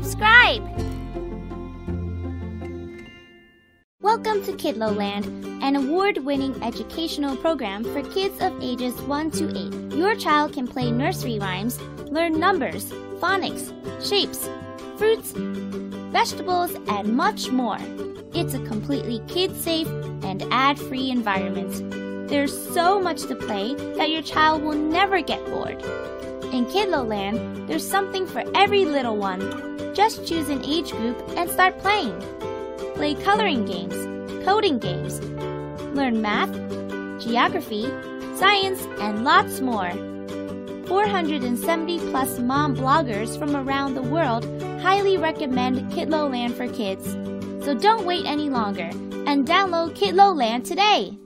subscribe! Welcome to Kidloland, an award-winning educational program for kids of ages 1 to 8. Your child can play nursery rhymes, learn numbers, phonics, shapes, fruits, vegetables, and much more. It's a completely kid-safe and ad-free environment. There's so much to play that your child will never get bored. In Kidloland, there's something for every little one. Just choose an age group and start playing. Play coloring games, coding games, learn math, geography, science, and lots more. 470 plus mom bloggers from around the world highly recommend Kidloland for kids. So don't wait any longer and download Kidloland today!